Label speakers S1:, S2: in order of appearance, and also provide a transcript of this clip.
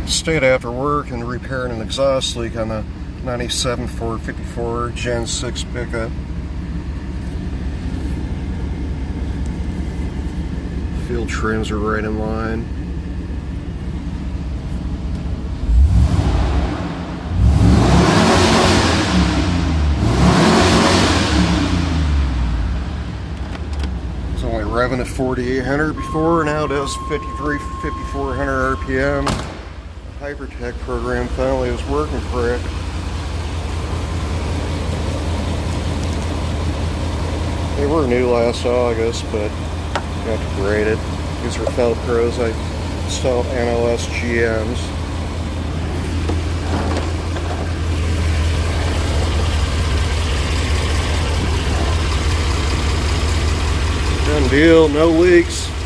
S1: Stayed after work and repaired an exhaust leak on the 97 Ford 54 Gen 6 pickup. Fuel trims are right in line. It was only revving at 4,800 before, now it does 5,400 RPM. Hypertech program finally was working correct. They were new last August, but got degraded. These are Velcros. I installed NOS GMs. Done deal, no leaks.